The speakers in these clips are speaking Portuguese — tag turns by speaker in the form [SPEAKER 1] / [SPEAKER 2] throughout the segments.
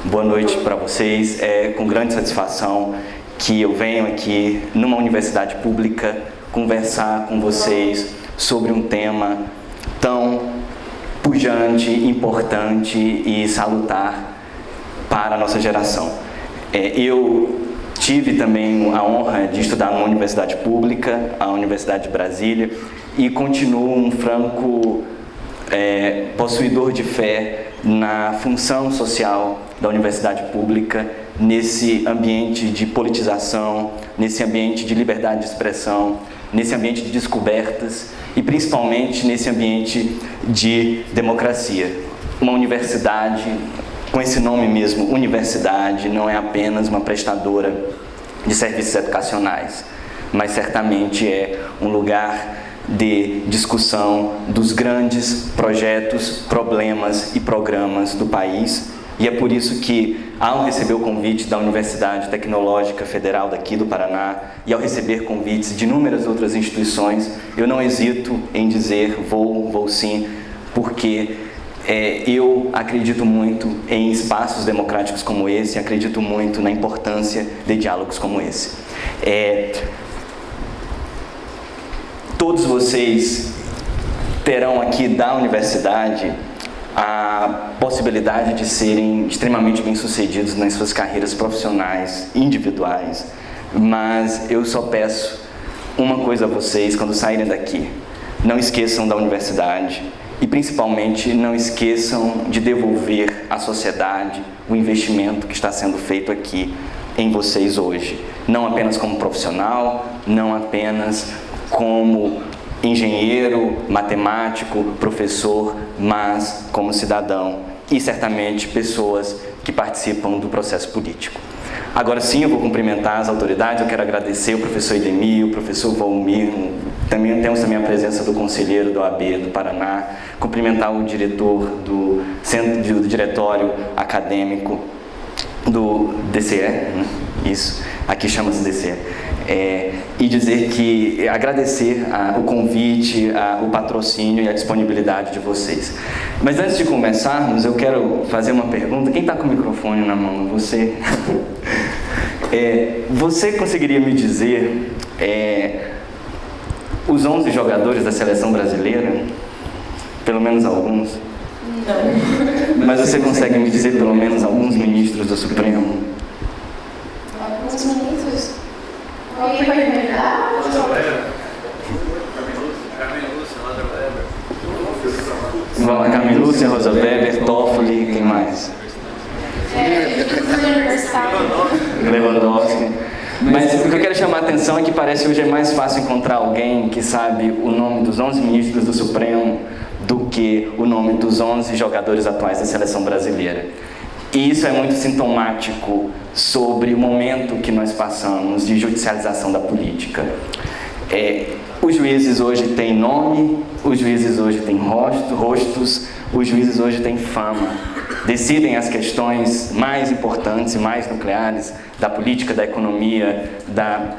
[SPEAKER 1] Boa noite para vocês. É com grande satisfação que eu venho aqui numa universidade pública conversar com vocês sobre um tema tão pujante, importante e salutar para a nossa geração. Eu tive também a honra de estudar numa universidade pública, a Universidade de Brasília, e continuo um franco possuidor de fé na função social da universidade pública, nesse ambiente de politização, nesse ambiente de liberdade de expressão, nesse ambiente de descobertas e principalmente nesse ambiente de democracia. Uma universidade, com esse nome mesmo, universidade, não é apenas uma prestadora de serviços educacionais, mas certamente é um lugar de discussão dos grandes projetos, problemas e programas do país. E é por isso que, ao receber o convite da Universidade Tecnológica Federal daqui do Paraná e ao receber convites de inúmeras outras instituições, eu não hesito em dizer vou sim, porque eu acredito muito em espaços democráticos como esse, acredito muito na importância de diálogos como esse. Todos vocês terão aqui da universidade a possibilidade de serem extremamente bem-sucedidos nas suas carreiras profissionais, individuais, mas eu só peço uma coisa a vocês quando saírem daqui: não esqueçam da universidade e principalmente não esqueçam de devolver à sociedade o investimento que está sendo feito aqui em vocês hoje, não apenas como profissional, não apenas como engenheiro, matemático, professor, mas como cidadão e certamente pessoas que participam do processo político. Agora sim, eu vou cumprimentar as autoridades. Eu quero agradecer o professor Idemir, o professor Valmir, temos também a presença do conselheiro da OAB do Paraná, cumprimentar o diretor do diretório acadêmico do DCE, né? Isso, aqui chama-se DCE. E dizer que agradecer o convite, o patrocínio e a disponibilidade de vocês. Mas antes de começarmos, eu quero fazer uma pergunta. Quem está com o microfone na mão? Você? Você conseguiria me dizer os 11 jogadores da seleção brasileira? Pelo menos alguns? Não. Mas você consegue me dizer pelo menos alguns ministros do Supremo?
[SPEAKER 2] Alguns ministros? Alguém pode me ajudar?
[SPEAKER 1] Vamos lá, Carmen Lúcia, Rosa Weber, Toffoli, quem mais? Lewandowski. Mas o que eu quero chamar a atenção é que parece que hoje é mais fácil encontrar alguém que sabe o nome dos 11 ministros do Supremo do que o nome dos 11 jogadores atuais da seleção brasileira. E isso é muito sintomático sobre o momento que nós passamos de judicialização da política. Os juízes hoje têm nome, os juízes hoje têm rostos, os juízes hoje têm fama. Decidem as questões mais importantes e mais nucleares da política, da economia, da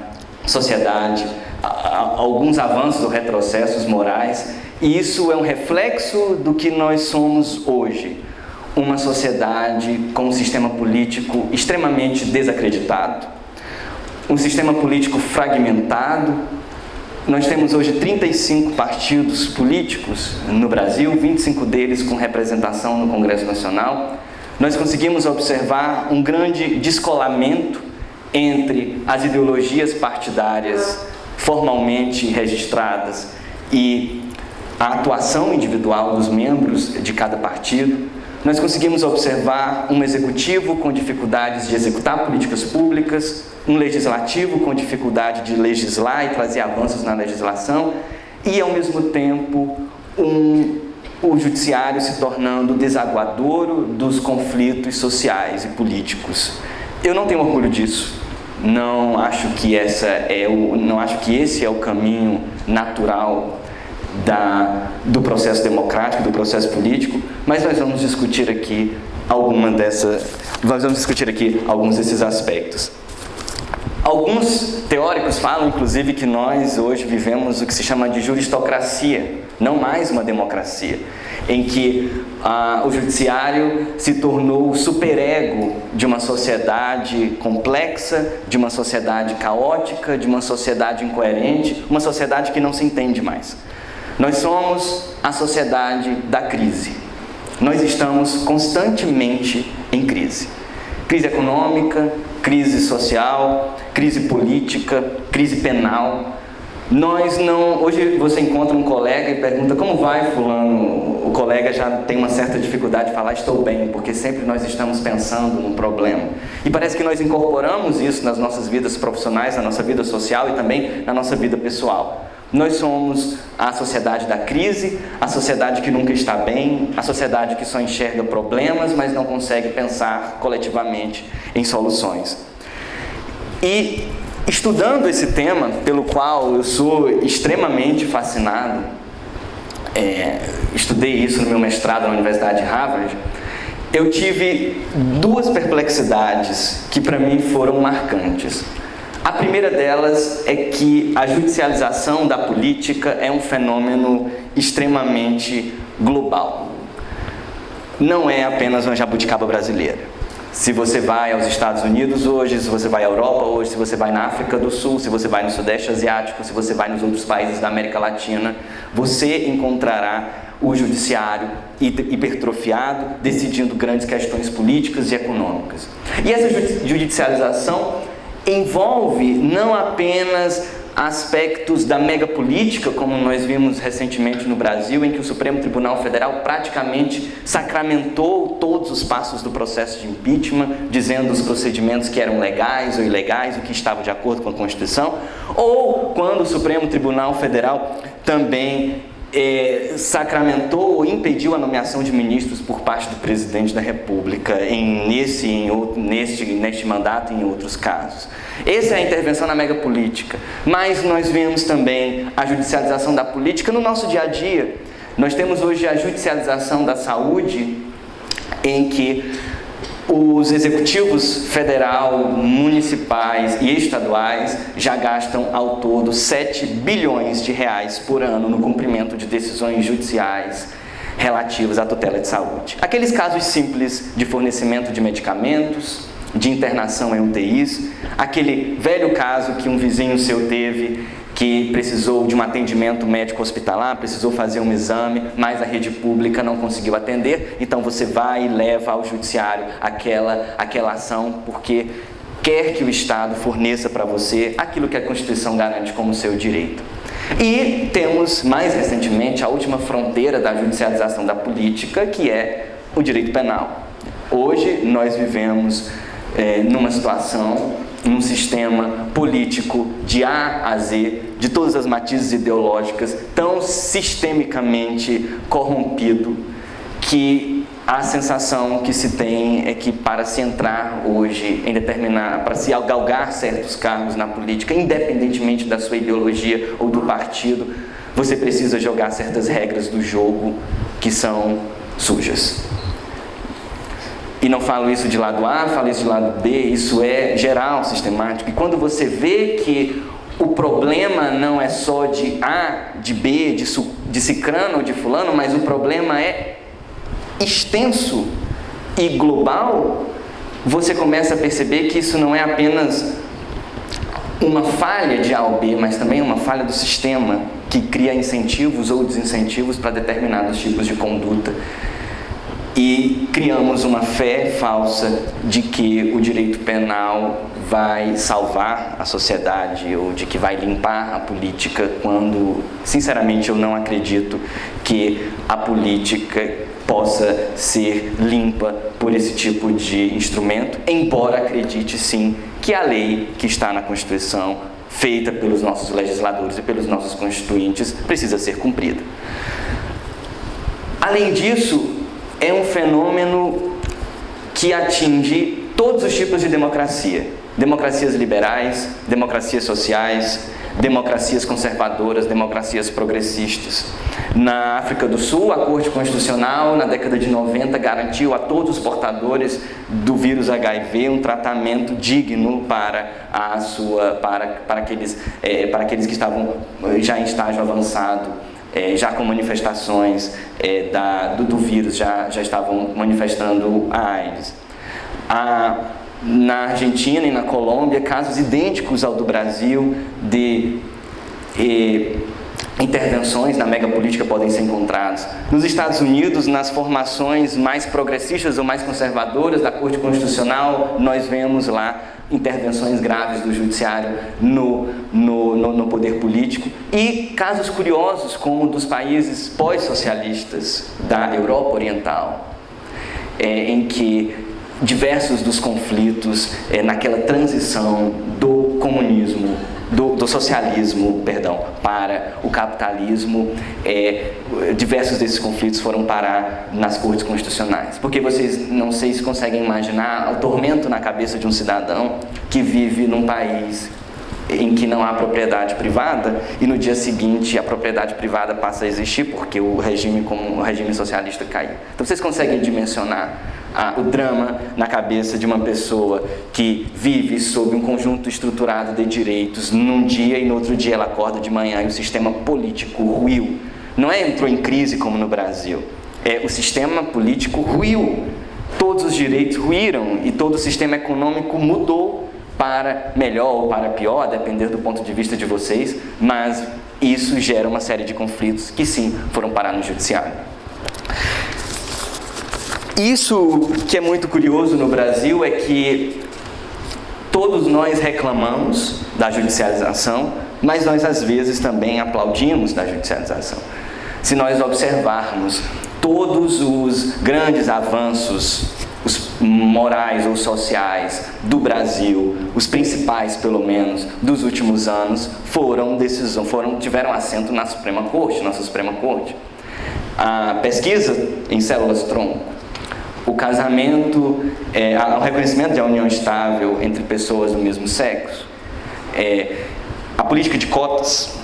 [SPEAKER 1] sociedade, alguns avanços ou retrocessos morais. E isso é um reflexo do que nós somos hoje. Uma sociedade com um sistema político extremamente desacreditado, um sistema político fragmentado. Nós temos hoje 35 partidos políticos no Brasil, 25 deles com representação no Congresso Nacional. Nós conseguimos observar um grande descolamento entre as ideologias partidárias formalmente registradas e a atuação individual dos membros de cada partido. Nós conseguimos observar um executivo com dificuldades de executar políticas públicas, um legislativo com dificuldade de legislar e trazer avanços na legislação, e, ao mesmo tempo, o judiciário se tornando desaguadouro dos conflitos sociais e políticos. Eu não tenho orgulho disso. Não acho que esse é o caminho natural do processo democrático, do processo político, mas nós vamos discutir aqui alguns desses aspectos. Alguns teóricos falam, inclusive, que nós hoje vivemos o que se chama de juristocracia, não mais uma democracia, em que o judiciário se tornou o superego de uma sociedade complexa, de uma sociedade caótica, de uma sociedade incoerente, uma sociedade que não se entende mais. Nós somos a sociedade da crise. Nós estamos constantemente em crise. Crise econômica, crise social, crise política, crise penal. Hoje você encontra um colega e pergunta: como vai fulano? O colega já tem uma certa dificuldade de falar estou bem, porque sempre nós estamos pensando num problema. E parece que nós incorporamos isso nas nossas vidas profissionais, na nossa vida social e também na nossa vida pessoal. Nós somos a sociedade da crise, a sociedade que nunca está bem, a sociedade que só enxerga problemas, mas não consegue pensar coletivamente em soluções. E estudando esse tema, pelo qual eu sou extremamente fascinado, estudei isso no meu mestrado na Universidade de Harvard, eu tive duas perplexidades que para mim foram marcantes. A primeira delas é que a judicialização da política é um fenômeno extremamente global. Não é apenas uma jabuticaba brasileira. Se você vai aos Estados Unidos hoje, se você vai à Europa hoje, se você vai na África do Sul, se você vai no Sudeste Asiático, se você vai nos outros países da América Latina, você encontrará o judiciário hipertrofiado, decidindo grandes questões políticas e econômicas. E essa judicialização envolve não apenas aspectos da megapolítica, como nós vimos recentemente no Brasil, em que o Supremo Tribunal Federal praticamente sacramentou todos os passos do processo de impeachment, dizendo os procedimentos que eram legais ou ilegais, o que estava de acordo com a Constituição, ou quando o Supremo Tribunal Federal também sacramentou ou impediu a nomeação de ministros por parte do presidente da República neste mandato e em outros casos. Essa é a intervenção na megapolítica. Mas nós vemos também a judicialização da política no nosso dia a dia. Nós temos hoje a judicialização da saúde, em que os executivos federal, municipais e estaduais já gastam ao todo 7 bilhões de reais por ano no cumprimento de decisões judiciais relativas à tutela de saúde. Aqueles casos simples de fornecimento de medicamentos, de internação em UTIs, aquele velho caso que um vizinho seu teve, que precisou de um atendimento médico hospitalar, precisou fazer um exame, mas a rede pública não conseguiu atender, então você vai e leva ao judiciário aquela ação, porque quer que o Estado forneça para você aquilo que a Constituição garante como seu direito. E temos, mais recentemente, a última fronteira da judicialização da política, que é o direito penal. Hoje nós vivemos numa situação, num sistema político de A a Z, de todas as matizes ideológicas, tão sistemicamente corrompido, que a sensação que se tem é que para se entrar hoje para se galgar certos cargos na política, independentemente da sua ideologia ou do partido, você precisa jogar certas regras do jogo que são sujas. E não falo isso de lado A, falo isso de lado B, isso é geral, sistemático. E quando você vê que o problema não é só de A, de B, de cicrano ou de fulano, mas o problema é extenso e global, você começa a perceber que isso não é apenas uma falha de A ou B, mas também uma falha do sistema que cria incentivos ou desincentivos para determinados tipos de conduta. E criamos uma fé falsa de que o direito penal vai salvar a sociedade ou de que vai limpar a política, quando, sinceramente, eu não acredito que a política possa ser limpa por esse tipo de instrumento, embora acredite sim que a lei que está na Constituição, feita pelos nossos legisladores e pelos nossos constituintes, precisa ser cumprida. Além disso, é um fenômeno que atinge todos os tipos de democracia. Democracias liberais, democracias sociais, democracias conservadoras, democracias progressistas. Na África do Sul, a Corte Constitucional, na década de 90, garantiu a todos os portadores do vírus HIV um tratamento digno para aqueles que estavam já em estágio avançado, já com manifestações do vírus, já estavam manifestando a AIDS. Na Argentina e na Colômbia, casos idênticos ao do Brasil de intervenções na megapolítica podem ser encontrados. Nos Estados Unidos, nas formações mais progressistas ou mais conservadoras da Corte Constitucional, nós vemos lá intervenções graves do judiciário no poder político, e casos curiosos como dos países pós-socialistas da Europa Oriental, em que diversos dos conflitos naquela transição do comunismo, do socialismo, para o capitalismo, diversos desses conflitos foram parar nas cortes constitucionais. Porque vocês, não sei se conseguem imaginar o tormento na cabeça de um cidadão que vive num país em que não há propriedade privada e no dia seguinte a propriedade privada passa a existir porque o regime socialista caiu. Então vocês conseguem dimensionar o drama na cabeça de uma pessoa que vive sob um conjunto estruturado de direitos num dia e no outro dia ela acorda de manhã e o sistema político ruiu. Não entrou em crise como no Brasil, o sistema político ruiu, todos os direitos ruíram e todo o sistema econômico mudou para melhor ou para pior, a depender do ponto de vista de vocês, mas isso gera uma série de conflitos que sim, foram parar no judiciário. Isso que é muito curioso no Brasil é que todos nós reclamamos da judicialização, mas nós às vezes também aplaudimos da judicialização. Se nós observarmos todos os grandes avanços, os morais ou sociais do Brasil, os principais pelo menos, dos últimos anos, tiveram assento na Suprema Corte, nossa Suprema Corte. A pesquisa em células-tronco, o casamento, o reconhecimento de uma união estável entre pessoas do mesmo sexo, a política de cotas,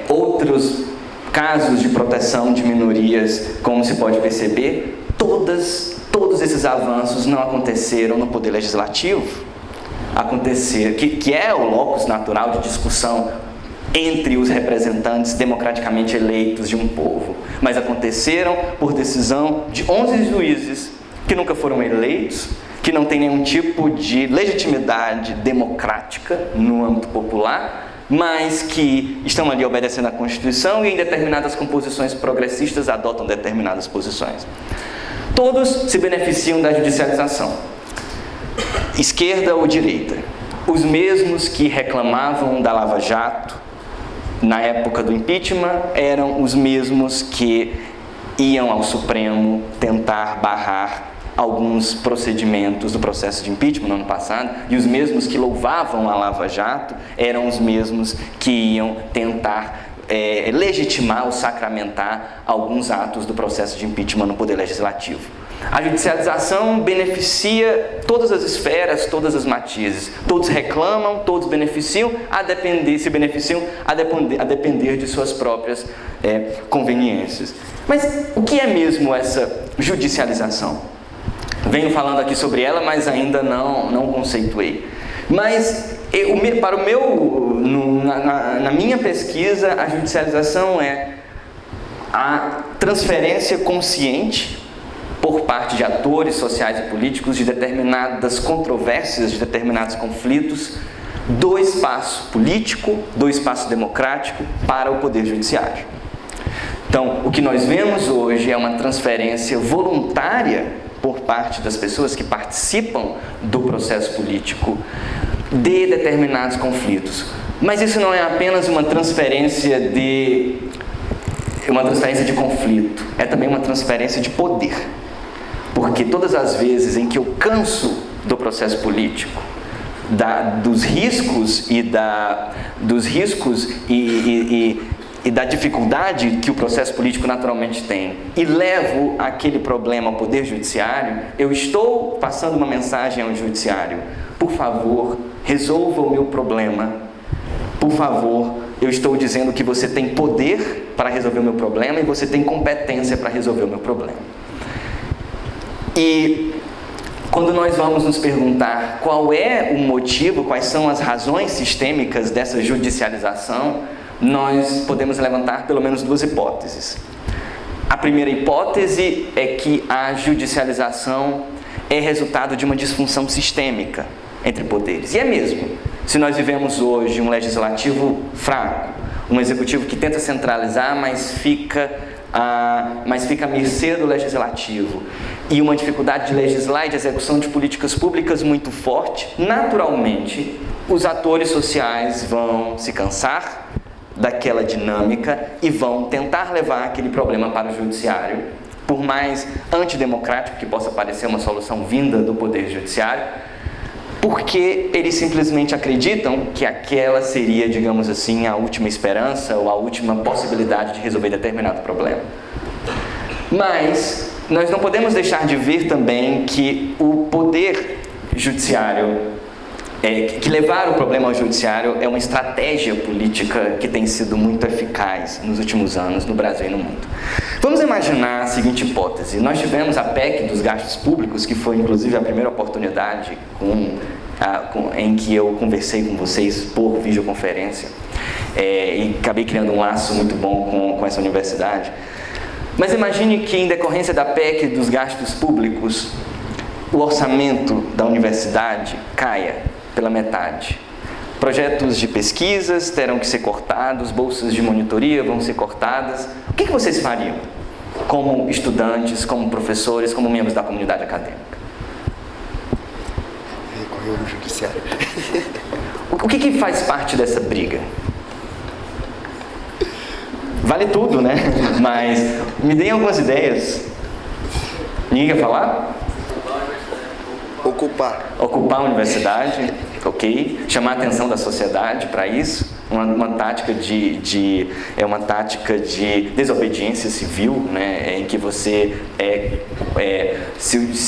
[SPEAKER 1] outros casos de proteção de minorias, como se pode perceber, todos esses avanços não aconteceram no Poder Legislativo, que é o locus natural de discussão entre os representantes democraticamente eleitos de um povo, mas aconteceram por decisão de 11 juízes que nunca foram eleitos, que não têm nenhum tipo de legitimidade democrática no âmbito popular, mas que estão ali obedecendo à Constituição e em determinadas composições progressistas adotam determinadas posições. Todos se beneficiam da judicialização, esquerda ou direita. Os mesmos que reclamavam da Lava Jato na época do impeachment eram os mesmos que iam ao Supremo tentar barrar alguns procedimentos do processo de impeachment no ano passado, e os mesmos que louvavam a Lava Jato eram os mesmos que iam tentar legitimar ou sacramentar alguns atos do processo de impeachment no Poder Legislativo. A judicialização beneficia todas as esferas, todas as matizes. Todos reclamam, todos se beneficiam a depender de suas próprias conveniências. Mas o que é mesmo essa judicialização? Venho falando aqui sobre ela, mas ainda não conceituei. Mas na minha pesquisa, a judicialização é a transferência consciente por parte de atores sociais e políticos de determinadas controvérsias, de determinados conflitos, do espaço político, do espaço democrático para o Poder Judiciário. Então, o que nós vemos hoje é uma transferência voluntária por parte das pessoas que participam do processo político de determinados conflitos. Mas isso não é apenas uma transferência de conflito, é também uma transferência de poder. Porque todas as vezes em que eu canso do processo político, dos riscos e da dificuldade que o processo político naturalmente tem, e levo aquele problema ao Poder Judiciário, eu estou passando uma mensagem ao Judiciário: por favor, resolva o meu problema Por favor, eu estou dizendo que você tem poder para resolver o meu problema e você tem competência para resolver o meu problema. E quando nós vamos nos perguntar qual é o motivo, quais são as razões sistêmicas dessa judicialização, nós podemos levantar pelo menos duas hipóteses. A primeira hipótese é que a judicialização é resultado de uma disfunção sistêmica entre poderes. E é mesmo. Se nós vivemos hoje um legislativo fraco, um executivo que tenta centralizar, mas fica à mercê do legislativo, e uma dificuldade de legislar e de execução de políticas públicas muito forte, naturalmente, os atores sociais vão se cansar daquela dinâmica e vão tentar levar aquele problema para o judiciário, por mais antidemocrático que possa parecer uma solução vinda do poder judiciário, porque eles simplesmente acreditam que aquela seria, digamos assim, a última esperança ou a última possibilidade de resolver determinado problema. Mas nós não podemos deixar de ver também que o poder judiciário, que levar o problema ao judiciário é uma estratégia política que tem sido muito eficaz nos últimos anos no Brasil e no mundo. Vamos imaginar a seguinte hipótese. Nós tivemos a PEC dos gastos públicos, que foi inclusive a primeira oportunidade em que eu conversei com vocês por videoconferência, e acabei criando um laço muito bom com essa universidade. Mas imagine que, em decorrência da PEC dos gastos públicos, o orçamento da universidade caia pela metade. Projetos de pesquisas terão que ser cortados, bolsas de monitoria vão ser cortadas. O que vocês fariam como estudantes, como professores, como membros da comunidade acadêmica?
[SPEAKER 3] Recorreu no judiciário.
[SPEAKER 1] O que faz parte dessa briga? Vale tudo, né? Mas me deem algumas ideias. Ninguém quer falar?
[SPEAKER 3] Ocupar
[SPEAKER 1] a universidade, ok? Chamar a atenção da sociedade para isso. Uma tática de desobediência civil, né? Em que você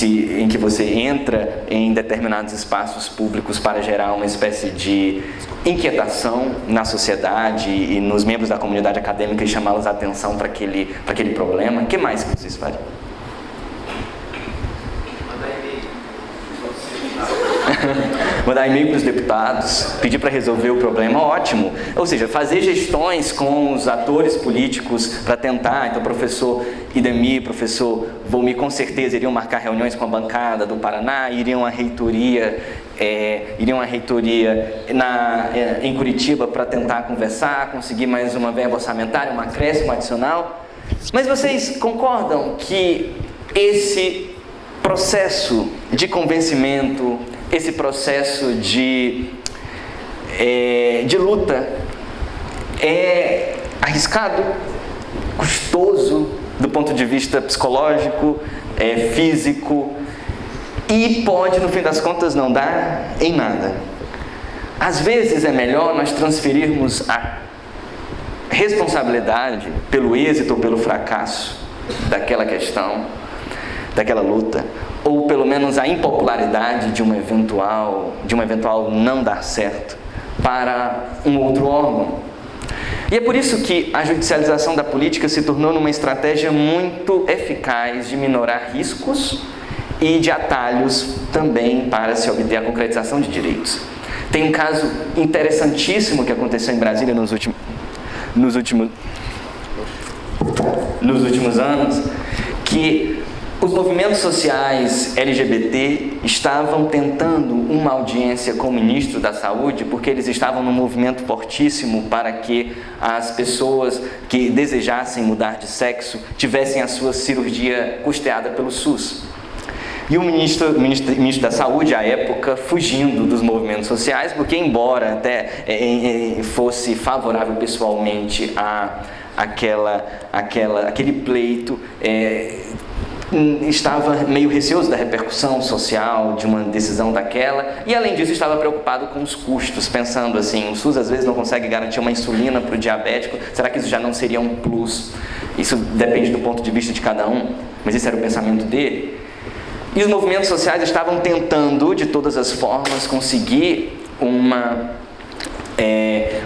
[SPEAKER 1] em que você entra em determinados espaços públicos para gerar uma espécie de inquietação na sociedade e nos membros da comunidade acadêmica e chamá-los a atenção para aquele problema. O que mais que vocês fariam? Mandar e-mail para os deputados, pedir para resolver o problema, ótimo. Ou seja, fazer gestões com os atores políticos para tentar. Então, professor Idemir, professor Volmir, com certeza iriam marcar reuniões com a bancada do Paraná, iriam à reitoria em Curitiba para tentar conversar, conseguir mais uma verba orçamentária, um acréscimo adicional. Mas vocês concordam que esse processo de convencimento, esse processo de luta é arriscado, custoso do ponto de vista psicológico, físico, e pode, no fim das contas, não dar em nada? Às vezes é melhor nós transferirmos a responsabilidade pelo êxito ou pelo fracasso daquela questão, daquela luta, ou pelo menos a impopularidade de um eventual não dar certo, para um outro órgão. E é por isso que a judicialização da política se tornou numa estratégia muito eficaz de minorar riscos e de atalhos também para se obter a concretização de direitos. Tem um caso interessantíssimo que aconteceu em Brasília nos últimos anos, que os movimentos sociais LGBT estavam tentando uma audiência com o ministro da Saúde, porque eles estavam num movimento fortíssimo para que as pessoas que desejassem mudar de sexo tivessem a sua cirurgia custeada pelo SUS. E o ministro da Saúde, à época, fugindo dos movimentos sociais, porque embora até fosse favorável pessoalmente aquele pleito, estava meio receoso da repercussão social de uma decisão daquela, e além disso estava preocupado com os custos, pensando assim, o SUS às vezes não consegue garantir uma insulina para o diabético, será que isso já não seria um plus? Isso depende do ponto de vista de cada um, mas esse era o pensamento dele. E os movimentos sociais estavam tentando, de todas as formas, conseguir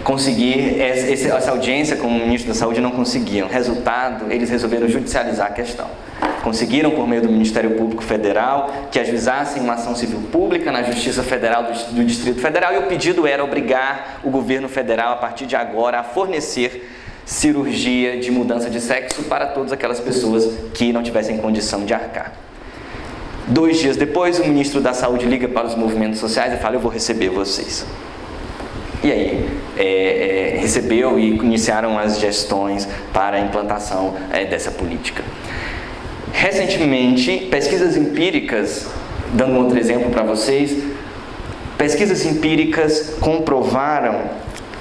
[SPEAKER 1] conseguir essa audiência com o ministro da Saúde, não conseguiam. Resultado, eles resolveram judicializar a questão. Conseguiram, por meio do Ministério Público Federal, que ajuizassem uma ação civil pública na Justiça Federal do Distrito Federal, e o pedido era obrigar o governo federal, a partir de agora, a fornecer cirurgia de mudança de sexo para todas aquelas pessoas que não tivessem condição de arcar. 2 dias depois, o ministro da Saúde liga para os movimentos sociais e fala: eu vou receber vocês. E aí, recebeu e iniciaram as gestões para a implantação dessa política. Recentemente, pesquisas empíricas, dando um outro exemplo para vocês, pesquisas empíricas comprovaram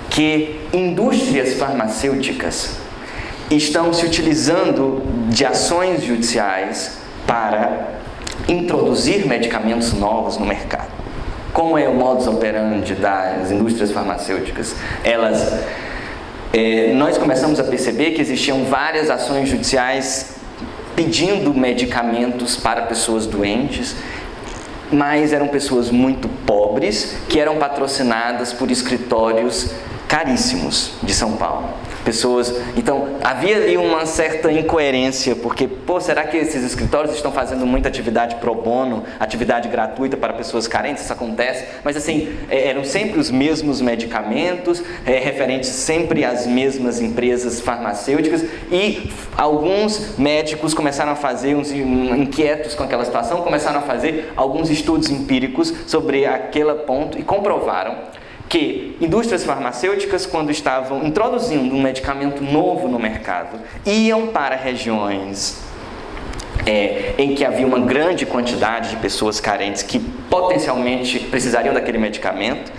[SPEAKER 1] que indústrias farmacêuticas estão se utilizando de ações judiciais para introduzir medicamentos novos no mercado. Como é o modus operandi das indústrias farmacêuticas? Nós começamos a perceber que existiam várias ações judiciais pedindo medicamentos para pessoas doentes, mas eram pessoas muito pobres que eram patrocinadas por escritórios caríssimos de São Paulo. Então, havia ali uma certa incoerência, porque, será que esses escritórios estão fazendo muita atividade pro bono, atividade gratuita para pessoas carentes? Isso acontece, mas assim, eram sempre os mesmos medicamentos, referentes sempre às mesmas empresas farmacêuticas, e alguns médicos começaram a fazer, inquietos com aquela situação, começaram a fazer alguns estudos empíricos sobre aquele ponto e comprovaram que indústrias farmacêuticas, quando estavam introduzindo um medicamento novo no mercado, iam para regiões em que havia uma grande quantidade de pessoas carentes que potencialmente precisariam daquele medicamento,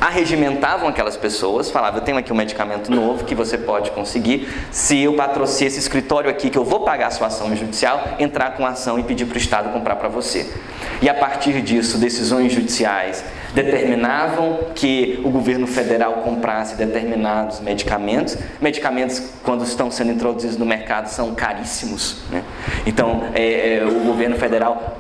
[SPEAKER 1] arregimentavam aquelas pessoas, falavam: eu tenho aqui um medicamento novo que você pode conseguir se eu patrocinar esse escritório aqui, que eu vou pagar a sua ação judicial, entrar com a ação e pedir para o Estado comprar para você. E a partir disso, decisões judiciais determinavam que o governo federal comprasse determinados medicamentos. Medicamentos, quando estão sendo introduzidos no mercado, são caríssimos, né? Então, o governo federal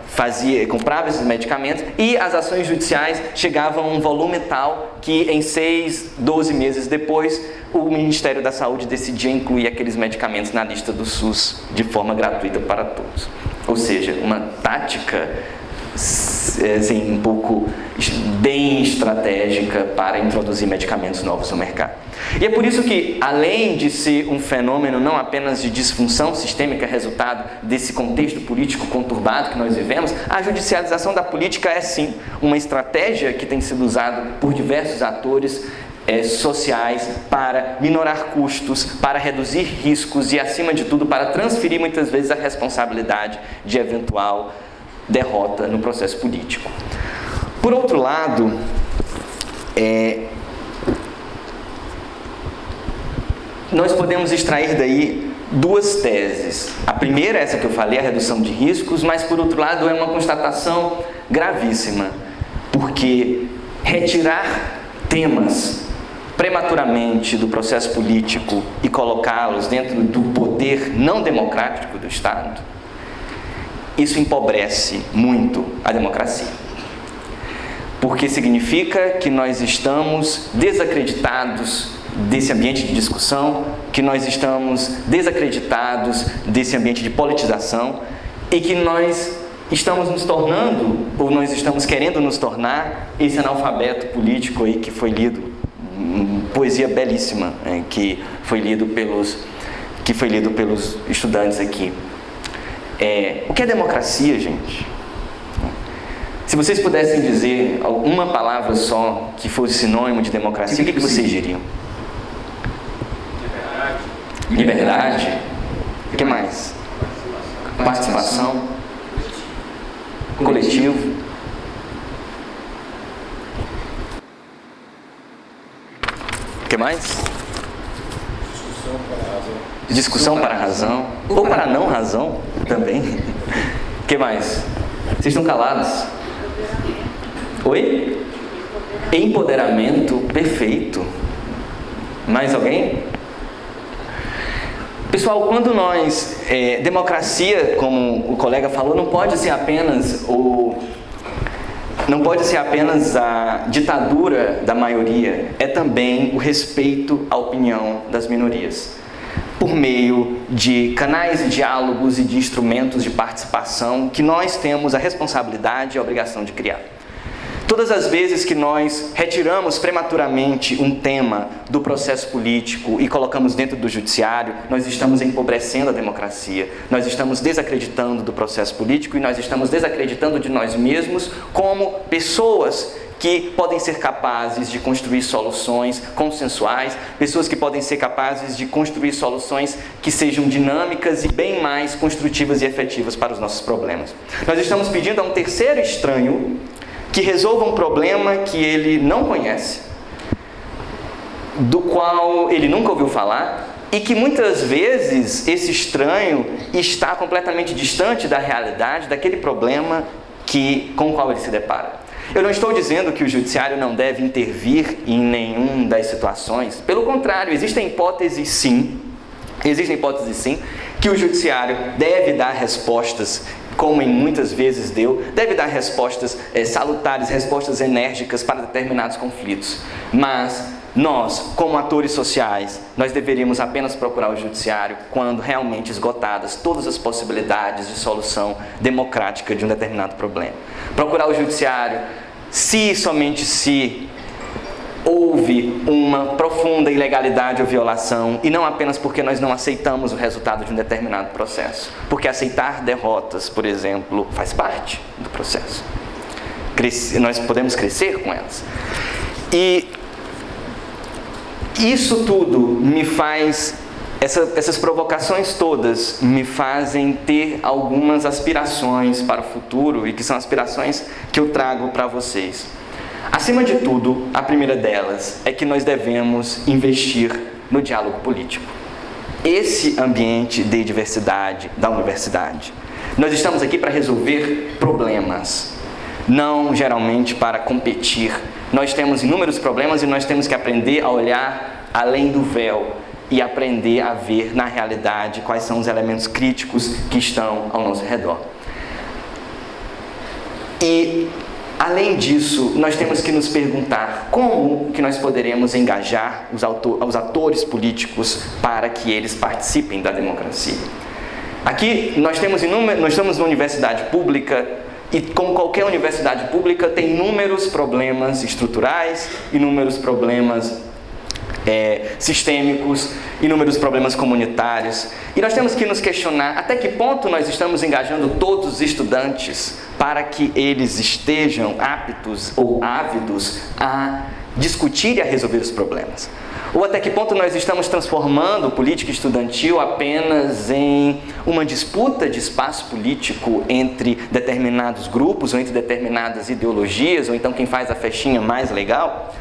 [SPEAKER 1] comprava esses medicamentos, e as ações judiciais chegavam a um volume tal que em 6, 12 meses depois, o Ministério da Saúde decidia incluir aqueles medicamentos na lista do SUS de forma gratuita para todos. Ou seja, uma tática assim, um pouco bem estratégica para introduzir medicamentos novos no mercado. E é por isso que, além de ser um fenômeno não apenas de disfunção sistêmica, resultado desse contexto político conturbado que nós vivemos, a judicialização da política é sim uma estratégia que tem sido usada por diversos atores sociais para minorar custos, para reduzir riscos e, acima de tudo, para transferir muitas vezes a responsabilidade de eventual derrota no processo político. Por outro lado, nós podemos extrair daí 2 teses. A primeira é essa que eu falei, a redução de riscos, mas por outro lado é uma constatação gravíssima, porque retirar temas prematuramente do processo político e colocá-los dentro do poder não democrático do Estado, isso empobrece muito a democracia. Porque significa que nós estamos desacreditados desse ambiente de discussão, que nós estamos desacreditados desse ambiente de politização, e que nós estamos nos tornando, ou nós estamos querendo nos tornar, esse analfabeto político aí que foi lido, poesia belíssima, que foi lido pelos estudantes aqui. O que é democracia, gente? Se vocês pudessem dizer uma palavra só que fosse sinônimo de democracia, o que vocês diriam? Liberdade. O que mais? Participação. Coletivo. O que mais? Discussão para a razão. Ou para a não razão também. O que mais? Vocês estão calados? Oi? Empoderamento, perfeito. Mais alguém? Pessoal, quando nós... democracia, como o colega falou, não pode ser apenas não pode ser apenas a ditadura da maioria, é também o respeito à opinião das minorias, por meio de canais de diálogos e de instrumentos de participação que nós temos a responsabilidade e a obrigação de criar. Todas as vezes que nós retiramos prematuramente um tema do processo político e colocamos dentro do judiciário, nós estamos empobrecendo a democracia, nós estamos desacreditando do processo político e nós estamos desacreditando de nós mesmos como pessoas que podem ser capazes de construir soluções consensuais, pessoas que podem ser capazes de construir soluções que sejam dinâmicas e bem mais construtivas e efetivas para os nossos problemas. Nós estamos pedindo a um terceiro estranho que resolva um problema que ele não conhece, do qual ele nunca ouviu falar, e que muitas vezes esse estranho está completamente distante da realidade, daquele problema com o qual ele se depara. Eu não estou dizendo que o judiciário não deve intervir em nenhuma das situações. Pelo contrário, existem hipóteses sim, que o judiciário deve dar respostas, como em muitas vezes deu, deve dar respostas salutares, respostas enérgicas para determinados conflitos. Mas nós, como atores sociais, nós deveríamos apenas procurar o judiciário quando realmente esgotadas todas as possibilidades de solução democrática de um determinado problema. Procurar o judiciário se somente se houve uma profunda ilegalidade ou violação, e não apenas porque nós não aceitamos o resultado de um determinado processo. Porque aceitar derrotas, por exemplo, faz parte do processo. Nós podemos crescer com elas. E isso tudo me faz, essas provocações todas me fazem ter algumas aspirações para o futuro, e que são aspirações que eu trago para vocês. Acima de tudo, a primeira delas é que nós devemos investir no diálogo político. Esse ambiente de diversidade da universidade. Nós estamos aqui para resolver problemas, não geralmente para competir. Nós temos inúmeros problemas e nós temos que aprender a olhar além do véu e aprender a ver na realidade quais são os elementos críticos que estão ao nosso redor. E além disso, nós temos que nos perguntar como que nós poderemos engajar os atores políticos para que eles participem da democracia. Aqui nós estamos numa universidade pública e, como qualquer universidade pública, tem inúmeros problemas estruturais, inúmeros problemas sistêmicos, inúmeros problemas comunitários, e nós temos que nos questionar até que ponto nós estamos engajando todos os estudantes para que eles estejam aptos ou ávidos a discutir e a resolver os problemas. Ou até que ponto nós estamos transformando política estudantil apenas em uma disputa de espaço político entre determinados grupos ou entre determinadas ideologias, ou então quem faz a festinha mais legal.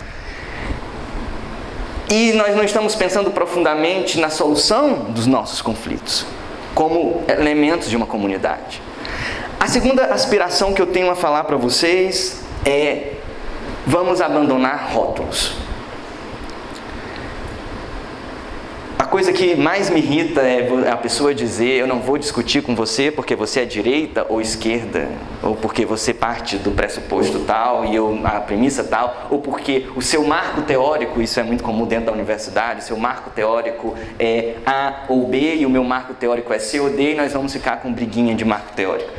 [SPEAKER 1] E nós não estamos pensando profundamente na solução dos nossos conflitos, como elementos de uma comunidade. A segunda aspiração que eu tenho a falar para vocês é: vamos abandonar rótulos. A coisa que mais me irrita é a pessoa dizer: eu não vou discutir com você porque você é direita ou esquerda, ou porque você parte do pressuposto tal e a premissa tal, ou porque o seu marco teórico, isso é muito comum dentro da universidade, o seu marco teórico é A ou B e o meu marco teórico é C ou D, e nós vamos ficar com briguinha de marco teórico.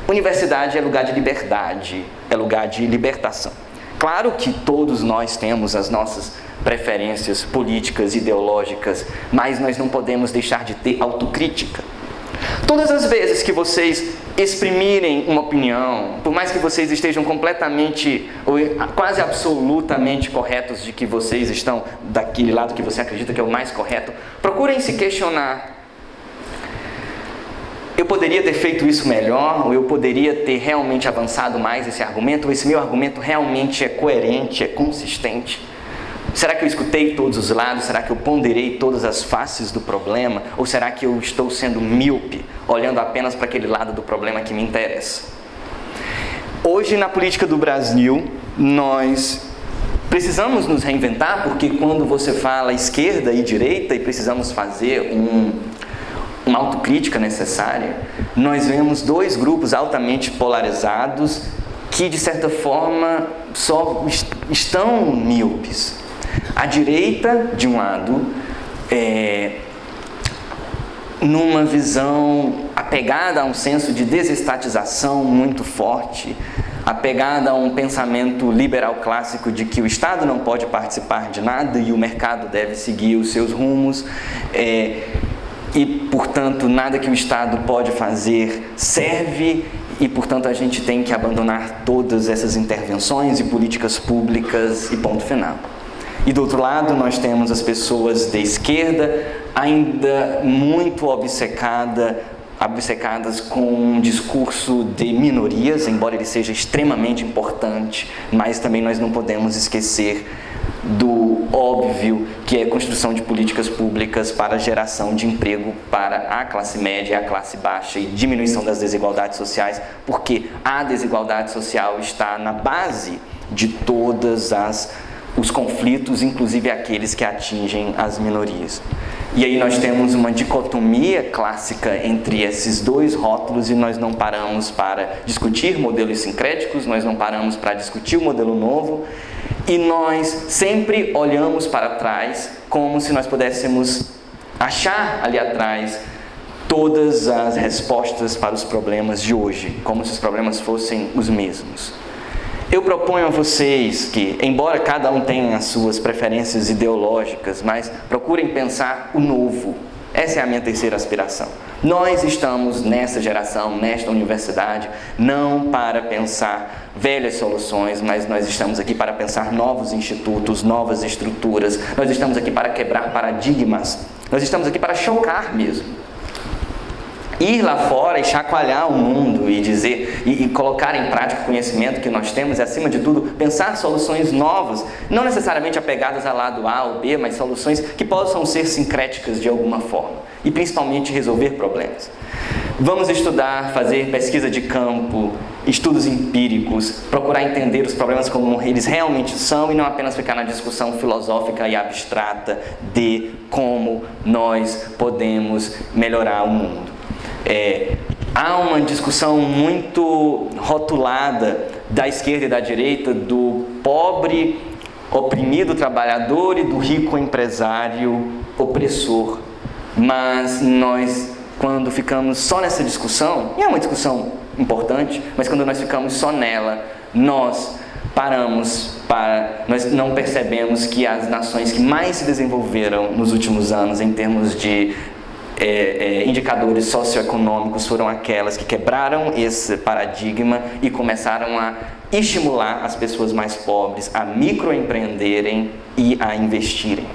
[SPEAKER 1] Universidade é lugar de liberdade, é lugar de libertação. Claro que todos nós temos as nossas preferências políticas, ideológicas, mas nós não podemos deixar de ter autocrítica. Todas as vezes que vocês exprimirem uma opinião, por mais que vocês estejam completamente, ou quase absolutamente corretos de que vocês estão daquele lado que você acredita que é o mais correto, procurem se questionar: eu poderia ter feito isso melhor, ou eu poderia ter realmente avançado mais esse argumento, ou esse meu argumento realmente é coerente, é consistente? Será que eu escutei todos os lados? Será que eu ponderei todas as faces do problema? Ou será que eu estou sendo míope, olhando apenas para aquele lado do problema que me interessa? Hoje, na política do Brasil, nós precisamos nos reinventar, porque quando você fala esquerda e direita e precisamos fazer uma autocrítica necessária, nós vemos dois grupos altamente polarizados que, de certa forma, só estão míopes. A direita, de um lado, numa visão apegada a um senso de desestatização muito forte, apegada a um pensamento liberal clássico de que o Estado não pode participar de nada e o mercado deve seguir os seus rumos, e, portanto, nada que o Estado pode fazer serve, e, portanto, a gente tem que abandonar todas essas intervenções e políticas públicas e ponto final. E, do outro lado, nós temos as pessoas de esquerda ainda muito obcecadas com um discurso de minorias, embora ele seja extremamente importante, mas também nós não podemos esquecer do óbvio que é a construção de políticas públicas para a geração de emprego para a classe média e a classe baixa e diminuição das desigualdades sociais, porque a desigualdade social está na base de todos os conflitos, inclusive aqueles que atingem as minorias. E aí nós temos uma dicotomia clássica entre esses dois rótulos e nós não paramos para discutir modelos sincréticos, nós não paramos para discutir o modelo novo e nós sempre olhamos para trás como se nós pudéssemos achar ali atrás todas as respostas para os problemas de hoje, como se os problemas fossem os mesmos. Eu proponho a vocês que, embora cada um tenha as suas preferências ideológicas, mas procurem pensar o novo. Essa é a minha terceira aspiração. Nós estamos nessa geração, nesta universidade, não para pensar velhas soluções, mas nós estamos aqui para pensar novos institutos, novas estruturas. Nós estamos aqui para quebrar paradigmas. Nós estamos aqui para chocar mesmo. Ir lá fora e chacoalhar o mundo e dizer e colocar em prática o conhecimento que nós temos e, acima de tudo, pensar soluções novas, não necessariamente apegadas a lado A ou B, mas soluções que possam ser sincréticas de alguma forma e, principalmente, resolver problemas. Vamos estudar, fazer pesquisa de campo, estudos empíricos, procurar entender os problemas como eles realmente são e não apenas ficar na discussão filosófica e abstrata de como nós podemos melhorar o mundo. Há uma discussão muito rotulada da esquerda e da direita do pobre oprimido trabalhador e do rico empresário opressor. Mas nós, quando ficamos só nessa discussão, e é uma discussão importante, mas quando nós ficamos só nela, nós não percebemos que as nações que mais se desenvolveram nos últimos anos em termos de indicadores socioeconômicos foram aquelas que quebraram esse paradigma e começaram a estimular as pessoas mais pobres a microempreenderem e a investirem.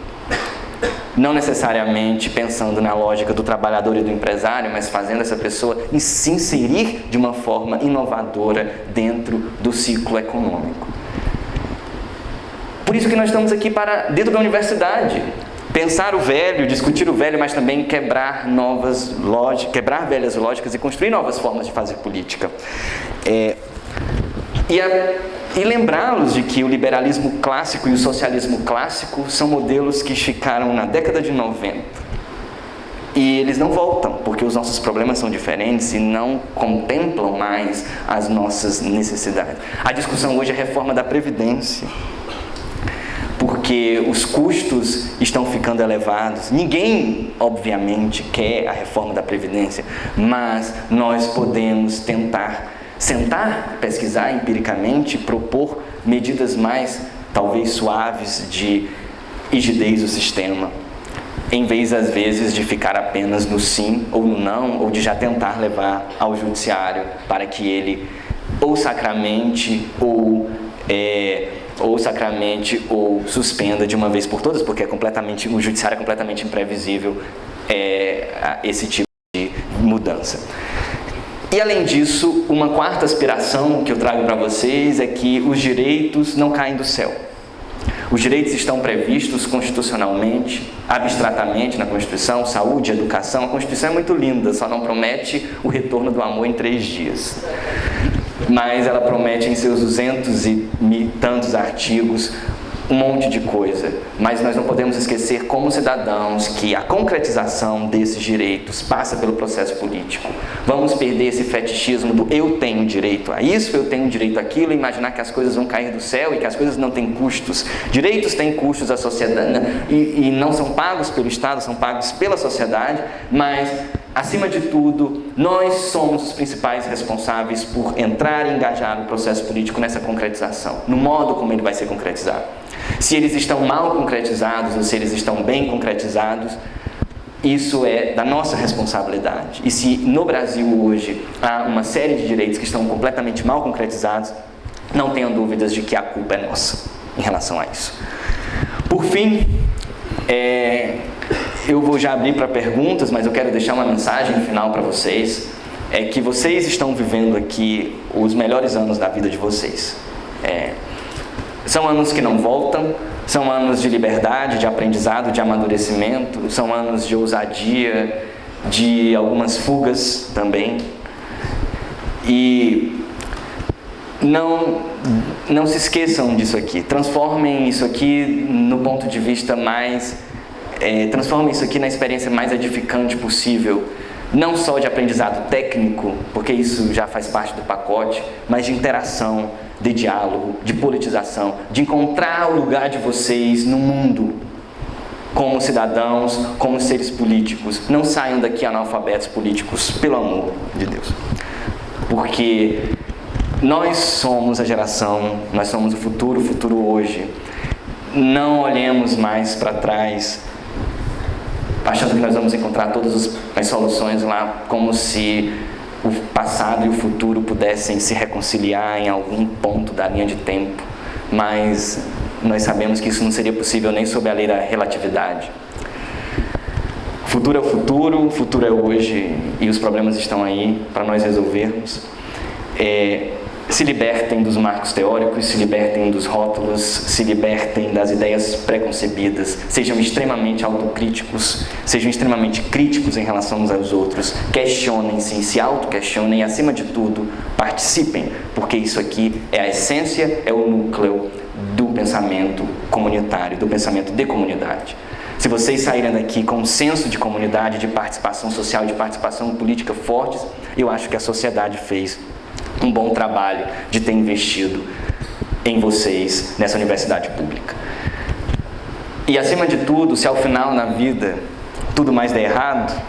[SPEAKER 1] Não necessariamente pensando na lógica do trabalhador e do empresário, mas fazendo essa pessoa se inserir de uma forma inovadora dentro do ciclo econômico. Por isso que nós estamos aqui dentro da universidade. Pensar o velho, discutir o velho, mas também quebrar velhas lógicas e construir novas formas de fazer política. E lembrá-los de que o liberalismo clássico e o socialismo clássico são modelos que ficaram na década de 90. E eles não voltam, porque os nossos problemas são diferentes e não contemplam mais as nossas necessidades. A discussão hoje é a reforma da Previdência, porque os custos estão ficando elevados. Ninguém, obviamente, quer a reforma da Previdência, mas nós podemos tentar sentar, pesquisar empiricamente, propor medidas mais, talvez, suaves de rigidez do sistema, em vez, às vezes, de ficar apenas no sim ou no não, ou de já tentar levar ao judiciário para que ele ou sacramente ou suspenda de uma vez por todas, porque o judiciário é completamente imprevisível esse tipo de mudança. E, além disso, uma quarta aspiração que eu trago para vocês é que os direitos não caem do céu. Os direitos estão previstos constitucionalmente, abstratamente na Constituição, saúde, educação. A Constituição é muito linda, só não promete o retorno do amor em 3 dias. Mas ela promete em seus 200 e tantos artigos um monte de coisa, mas nós não podemos esquecer como cidadãos que a concretização desses direitos passa pelo processo político. Vamos perder esse fetichismo do eu tenho direito a isso, eu tenho direito àquilo, e imaginar que as coisas vão cair do céu e que as coisas não têm custos. Direitos têm custos à sociedade, e não são pagos pelo Estado, são pagos pela sociedade, mas acima de tudo, nós somos os principais responsáveis por entrar e engajar o processo político nessa concretização, no modo como ele vai ser concretizado. Se eles estão mal concretizados ou se eles estão bem concretizados, isso é da nossa responsabilidade. E se no Brasil hoje há uma série de direitos que estão completamente mal concretizados, não tenham dúvidas de que a culpa é nossa em relação a isso. Por fim, eu vou já abrir para perguntas, mas eu quero deixar uma mensagem final para vocês, é que vocês estão vivendo aqui os melhores anos da vida de vocês. São anos que não voltam, são anos de liberdade, de aprendizado, de amadurecimento, são anos de ousadia, de algumas fugas também. E não se esqueçam disso aqui, transformem isso aqui no ponto de vista mais... transformem isso aqui na experiência mais edificante possível, não só de aprendizado técnico, porque isso já faz parte do pacote, mas de interação, de diálogo, de politização, de encontrar o lugar de vocês no mundo, como cidadãos, como seres políticos. Não saiam daqui analfabetos políticos, pelo amor de Deus. Porque nós somos a geração, nós somos o futuro hoje. Não olhemos mais para trás, achando que nós vamos encontrar todas as soluções lá, como se o passado e o futuro pudessem se reconciliar em algum ponto da linha de tempo, mas nós sabemos que isso não seria possível nem sob a lei da relatividade. O futuro é o futuro é hoje, e os problemas estão aí para nós resolvermos. Se libertem dos marcos teóricos, se libertem dos rótulos, se libertem das ideias preconcebidas, sejam extremamente autocríticos, sejam extremamente críticos em relação uns aos outros, questionem-se, se autoquestionem e, acima de tudo, participem, porque isso aqui é a essência, é o núcleo do pensamento comunitário, do pensamento de comunidade. Se vocês saírem daqui com um senso de comunidade, de participação social, de participação política fortes, eu acho que a sociedade fez um bom trabalho de ter investido em vocês nessa universidade pública. E, acima de tudo, se ao final na vida tudo mais der errado,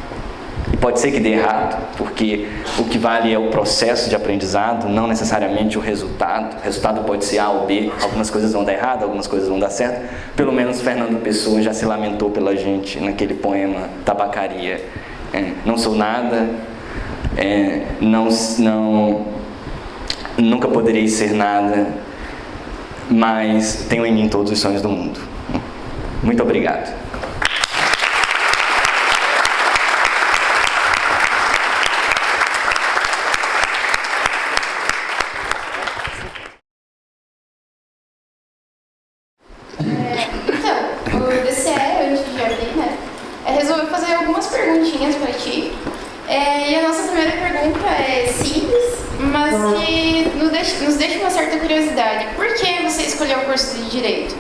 [SPEAKER 1] e pode ser que dê errado, porque o que vale é o processo de aprendizado, não necessariamente o resultado. O resultado pode ser A ou B, algumas coisas vão dar errado, algumas coisas vão dar certo. Pelo menos Fernando Pessoa já se lamentou pela gente naquele poema Tabacaria. Não sou nada, nunca poderei ser nada, mas tenho em mim todos os sonhos do mundo. Muito obrigado.
[SPEAKER 2] Então, o DCE, antes de abrir, né, resolveu fazer algumas perguntinhas para ti. E a nossa primeira pergunta é simples, mas que nos deixa uma certa curiosidade. Por que você escolheu o curso de Direito?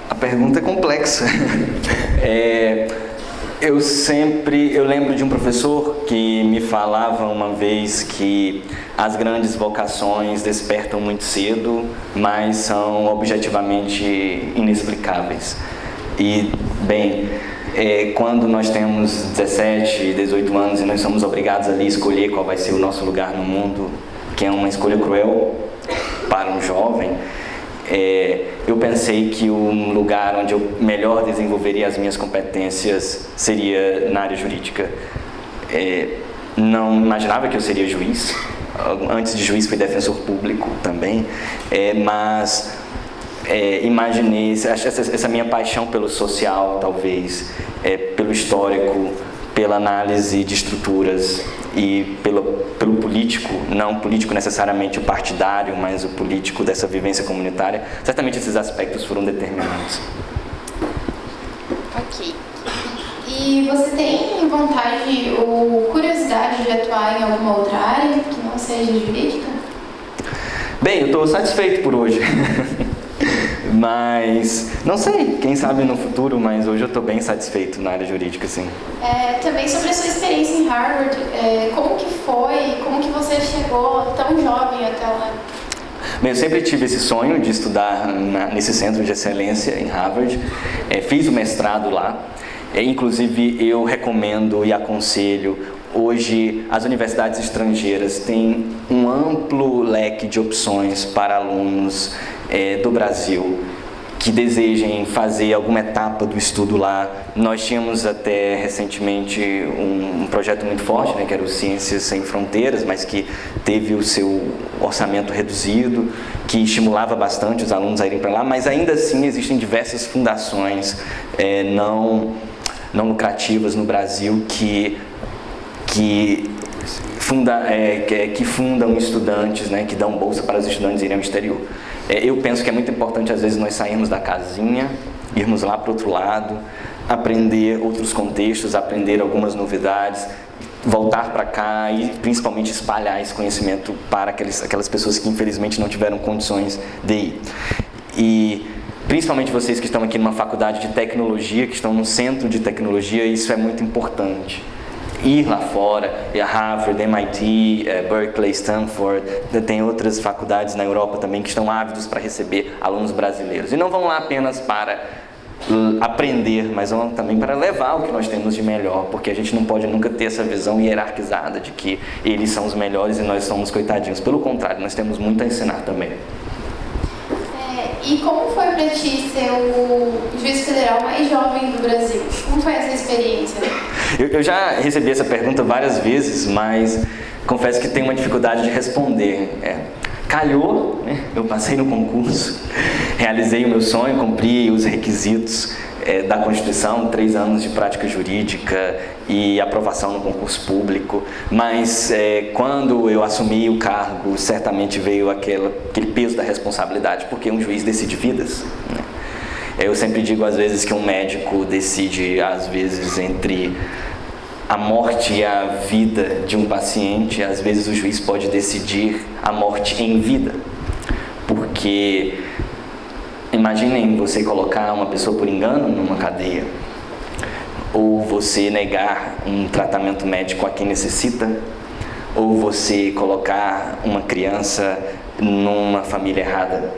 [SPEAKER 1] A pergunta é complexa. Eu lembro de um professor que me falava uma vez que as grandes vocações despertam muito cedo, mas são objetivamente inexplicáveis. E, bem, quando nós temos 17, 18 anos e nós somos obrigados ali a escolher qual vai ser o nosso lugar no mundo, que é uma escolha cruel para um jovem, eu pensei que um lugar onde eu melhor desenvolveria as minhas competências seria na área jurídica. Não imaginava que eu seria juiz. Antes de juiz fui defensor público também, mas imaginei essa minha paixão pelo social, talvez, pelo histórico, pela análise de estruturas e pelo político, não político necessariamente o partidário, mas o político dessa vivência comunitária. Certamente esses aspectos foram determinantes.
[SPEAKER 2] Ok. E você tem vontade ou curiosidade de atuar em alguma outra área que não seja jurídica?
[SPEAKER 1] Bem, eu estou satisfeito por hoje. Mas, não sei, quem sabe no futuro, mas hoje eu estou bem satisfeito na área jurídica, sim.
[SPEAKER 2] Também sobre a sua experiência em Harvard, como que foi, como que você chegou tão jovem até lá?
[SPEAKER 1] Bem, eu sempre tive esse sonho de estudar nesse centro de excelência em Harvard, fiz o mestrado lá, inclusive eu recomendo e aconselho. Hoje, as universidades estrangeiras têm um amplo leque de opções para alunos do Brasil que desejem fazer alguma etapa do estudo lá. Nós tínhamos até recentemente um projeto muito forte, que era o Ciências Sem Fronteiras, mas que teve o seu orçamento reduzido, que estimulava bastante os alunos a irem para lá, mas ainda assim existem diversas fundações não lucrativas no Brasil que fundam estudantes, que dão bolsa para os estudantes irem ao exterior. Eu penso que é muito importante, às vezes, nós sairmos da casinha, irmos lá para o outro lado, aprender outros contextos, aprender algumas novidades, voltar para cá e, principalmente, espalhar esse conhecimento para aquelas pessoas que, infelizmente, não tiveram condições de ir. E, principalmente vocês que estão aqui numa faculdade de tecnologia, que estão num centro de tecnologia, isso é muito importante. Ir lá fora, Harvard, MIT, Berkeley, Stanford, tem outras faculdades na Europa também que estão ávidos para receber alunos brasileiros. E não vão lá apenas para aprender, mas vão também para levar o que nós temos de melhor, porque a gente não pode nunca ter essa visão hierarquizada de que eles são os melhores e nós somos coitadinhos. Pelo contrário, nós temos muito a ensinar também.
[SPEAKER 2] E como foi para ti ser o juiz federal mais jovem do Brasil? Como foi essa experiência?
[SPEAKER 1] Eu já recebi essa pergunta várias vezes, mas confesso que tenho uma dificuldade de responder. Calhou, eu passei no concurso, realizei o meu sonho, cumpri os requisitos da Constituição, 3 anos de prática jurídica e aprovação no concurso público, mas quando eu assumi o cargo, certamente veio aquele peso da responsabilidade, porque um juiz decide vidas. Eu sempre digo, às vezes, que um médico decide, às vezes, entre a morte e a vida de um paciente. Às vezes o juiz pode decidir a morte em vida, porque imaginem você colocar uma pessoa por engano numa cadeia, ou você negar um tratamento médico a quem necessita, ou você colocar uma criança numa família errada,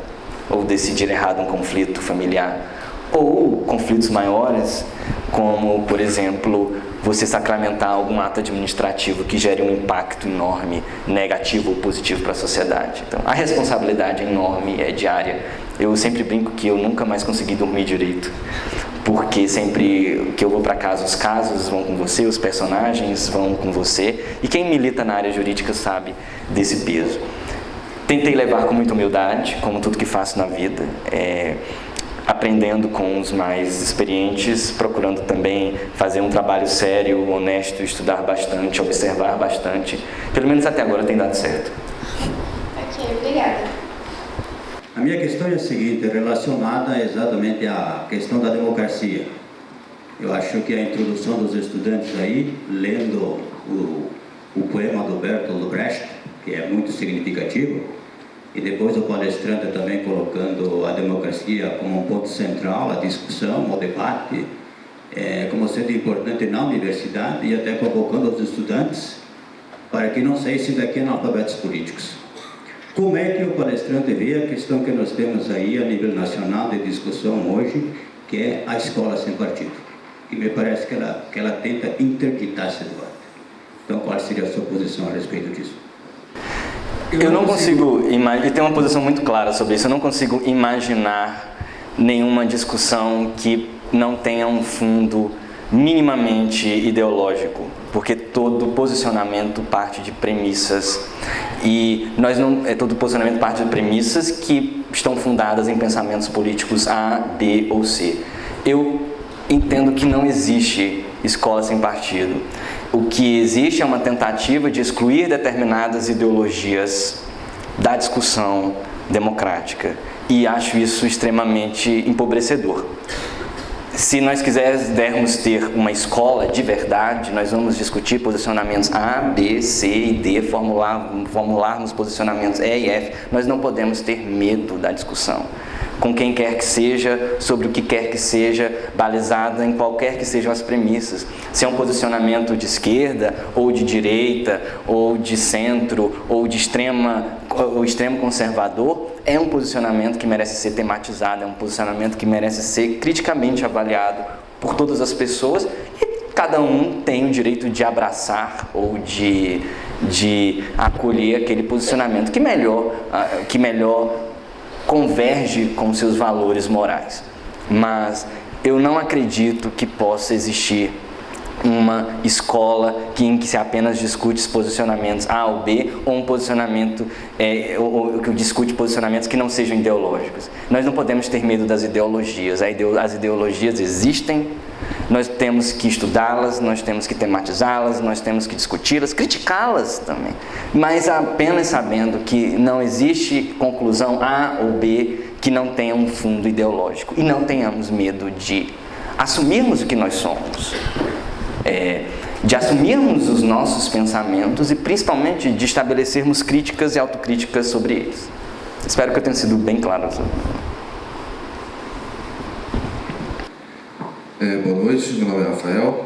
[SPEAKER 1] ou decidir errado um conflito familiar, ou conflitos maiores, como, por exemplo, você sacramentar algum ato administrativo que gere um impacto enorme, negativo ou positivo para a sociedade. Então, a responsabilidade é enorme, é diária. Eu sempre brinco que eu nunca mais consegui dormir direito, porque sempre que eu vou para casa, os casos vão com você, os personagens vão com você, e quem milita na área jurídica sabe desse peso. Tentei levar com muita humildade, como tudo que faço na vida, aprendendo com os mais experientes, procurando também fazer um trabalho sério, honesto, estudar bastante, observar bastante. Pelo menos até agora tem dado certo.
[SPEAKER 2] Ok, obrigada.
[SPEAKER 3] A minha questão é a seguinte, relacionada exatamente à questão da democracia. Eu acho que a introdução dos estudantes aí, lendo o poema do Bertolt Brecht, que é muito significativo, e depois o palestrante também colocando a democracia como um ponto central, a discussão, o debate, como sendo importante na universidade e até convocando os estudantes para que não saíssem daqui analfabetos políticos. Como é que o palestrante vê a questão que nós temos aí a nível nacional de discussão hoje, que é a escola sem partido? E me parece que ela tenta interditar esse debate. Então, qual seria a sua posição a respeito disso?
[SPEAKER 1] Eu não consigo imaginar, e tem uma posição muito clara sobre isso, eu não consigo imaginar nenhuma discussão que não tenha um fundo minimamente ideológico, porque todo posicionamento parte de premissas, e todo posicionamento parte de premissas que estão fundadas em pensamentos políticos A, B ou C. Eu entendo que não existe escola sem partido. O que existe é uma tentativa de excluir determinadas ideologias da discussão democrática, e acho isso extremamente empobrecedor. Se nós quisermos ter uma escola de verdade, nós vamos discutir posicionamentos A, B, C e D, formularmos posicionamentos E e F. Nós não podemos ter medo da discussão, com quem quer que seja, sobre o que quer que seja, balizada em qualquer que sejam as premissas. Se é um posicionamento de esquerda, ou de direita, ou de centro, ou de extremo conservador, é um posicionamento que merece ser tematizado, é um posicionamento que merece ser criticamente avaliado por todas as pessoas, e cada um tem o direito de abraçar ou de acolher aquele posicionamento que melhor converge com seus valores morais. Mas eu não acredito que possa existir uma escola em que se apenas discute os posicionamentos A ou B, ou um posicionamento ou que discute posicionamentos que não sejam ideológicos. Nós não podemos ter medo das ideologias. As ideologias existem, nós temos que estudá-las, nós temos que tematizá-las, nós temos que discuti-las, criticá-las também, mas apenas sabendo que não existe conclusão A ou B que não tenha um fundo ideológico, e não tenhamos medo de assumirmos o que nós somos, de assumirmos os nossos pensamentos e principalmente de estabelecermos críticas e autocríticas sobre eles. Espero que eu tenha sido bem claro.
[SPEAKER 4] Boa noite, meu nome é Rafael.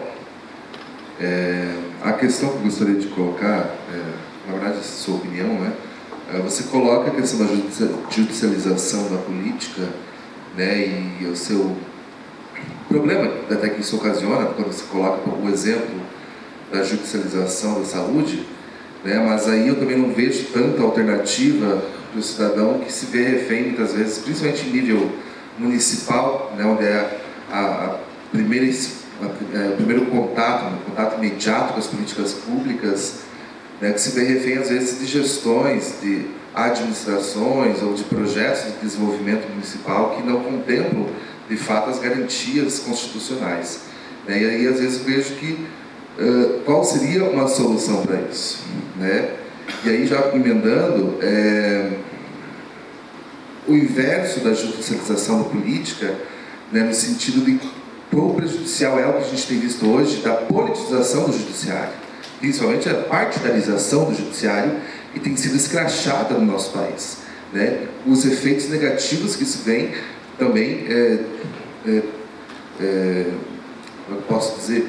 [SPEAKER 4] A questão que eu gostaria de colocar, na verdade, sua opinião, né? Você coloca a questão da judicialização da política, né, e o seu problema até que isso ocasiona, quando você coloca o exemplo da judicialização da saúde, né, mas aí eu também não vejo tanta alternativa para o cidadão que se vê refém muitas vezes, principalmente em nível municipal, né, onde é o primeiro contato imediato com as políticas públicas, né, que se vê refém às vezes de gestões, de administrações ou de projetos de desenvolvimento municipal que não contemplam de fato as garantias constitucionais, né? E aí às vezes eu vejo que qual seria uma solução para isso, né? E aí já emendando, o inverso da judicialização da política, né, no sentido de quão prejudicial é o que a gente tem visto hoje da politização do judiciário, principalmente a partidarização do judiciário, que tem sido escrachada no nosso país, né? Os efeitos negativos que isso vem também, eu posso dizer,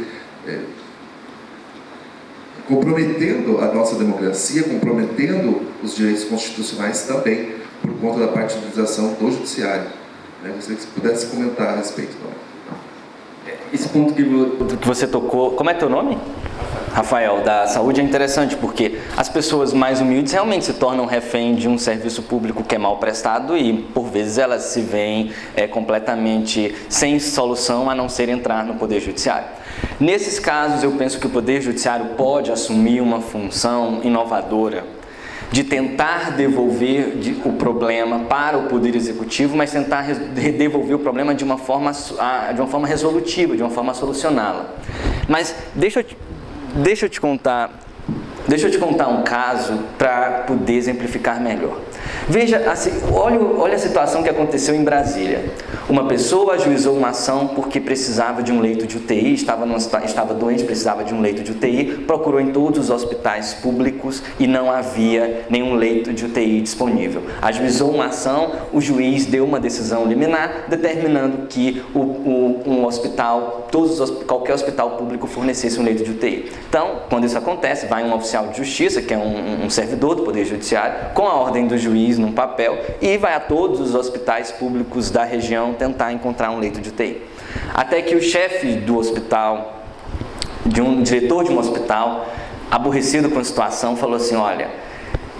[SPEAKER 4] comprometendo a nossa democracia, comprometendo os direitos constitucionais também, por conta da partidarização do judiciário, né? Gostaria que você pudesse comentar a respeito também.
[SPEAKER 1] Esse ponto que você tocou, como é teu nome? Rafael, da saúde, é interessante porque as pessoas mais humildes realmente se tornam refém de um serviço público que é mal prestado e, por vezes, elas se veem completamente sem solução a não ser entrar no Poder Judiciário. Nesses casos, eu penso que o Poder Judiciário pode assumir uma função inovadora de tentar devolver o problema para o Poder Executivo, mas tentar devolver o problema de uma forma resolutiva, de uma forma a solucioná-la. Mas deixa eu te contar um caso para poder exemplificar melhor. Veja, assim, olha a situação que aconteceu em Brasília. Uma pessoa ajuizou uma ação porque precisava de um leito de UTI, estava doente, precisava de um leito de UTI, procurou em todos os hospitais públicos e não havia nenhum leito de UTI disponível. Ajuizou uma ação, o juiz deu uma decisão liminar, determinando que qualquer hospital público fornecesse um leito de UTI. Então, quando isso acontece, vai um oficial de justiça, que é um servidor do Poder Judiciário, com a ordem do juiz num papel, e vai a todos os hospitais públicos da região tentar encontrar um leito de UTI. Até que o chefe do hospital, diretor de um hospital, aborrecido com a situação, falou assim: olha,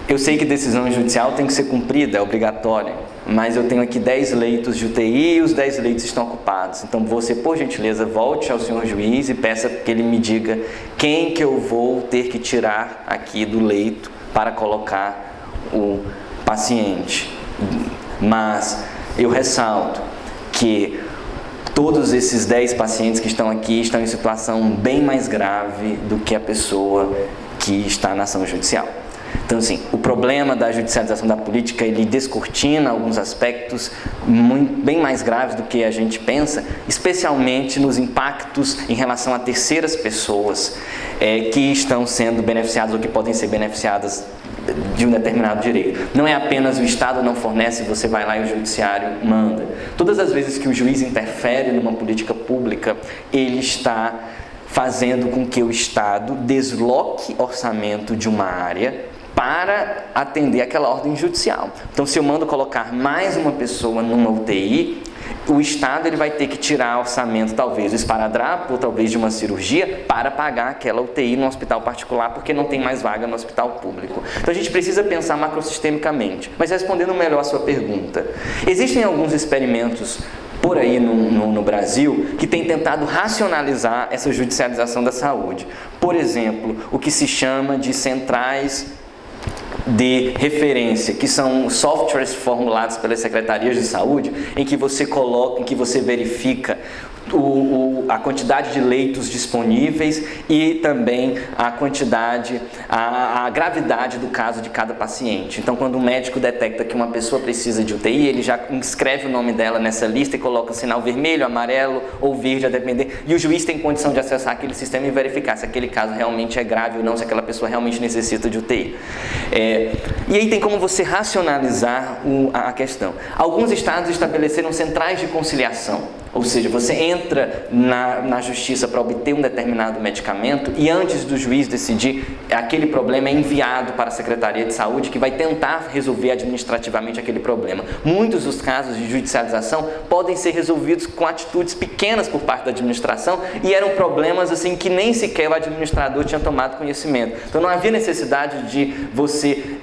[SPEAKER 1] eu sei que decisão judicial tem que ser cumprida, é obrigatória, mas eu tenho aqui 10 leitos de UTI e os 10 leitos estão ocupados. Então você, por gentileza, volte ao senhor juiz e peça que ele me diga quem que eu vou ter que tirar aqui do leito para colocar o paciente. Mas eu ressalto que todos esses 10 pacientes que estão aqui estão em situação bem mais grave do que a pessoa que está na ação judicial. Então, assim, o problema da judicialização da política, ele descortina alguns aspectos bem mais graves do que a gente pensa, especialmente nos impactos em relação a terceiras pessoas que estão sendo beneficiadas ou que podem ser beneficiadas de um determinado direito. Não é apenas o Estado não fornece, você vai lá e o judiciário manda. Todas as vezes que o juiz interfere numa política pública, ele está fazendo com que o Estado desloque orçamento de uma área para atender aquela ordem judicial. Então, se eu mando colocar mais uma pessoa numa UTI, o Estado ele vai ter que tirar orçamento, talvez do esparadrapo, ou talvez de uma cirurgia, para pagar aquela UTI no hospital particular, porque não tem mais vaga no hospital público. Então, a gente precisa pensar macrosistemicamente. Mas respondendo melhor a sua pergunta, existem alguns experimentos por aí no Brasil que têm tentado racionalizar essa judicialização da saúde. Por exemplo, o que se chama de centrais de referência, que são softwares formulados pelas secretarias de saúde, em que você coloca, em que você verifica a quantidade de leitos disponíveis e também a quantidade, a gravidade do caso de cada paciente. Então, quando o médico detecta que uma pessoa precisa de UTI, ele já inscreve o nome dela nessa lista e coloca sinal vermelho, amarelo ou verde, a depender, e o juiz tem condição de acessar aquele sistema e verificar se aquele caso realmente é grave ou não, se aquela pessoa realmente necessita de UTI. E aí tem como você racionalizar a questão. Alguns estados estabeleceram centrais de conciliação, ou seja, você entra na justiça para obter um determinado medicamento e antes do juiz decidir, aquele problema é enviado para a Secretaria de Saúde, que vai tentar resolver administrativamente aquele problema. Muitos dos casos de judicialização podem ser resolvidos com atitudes pequenas por parte da administração e eram problemas assim que nem sequer o administrador tinha tomado conhecimento. Então não havia necessidade de você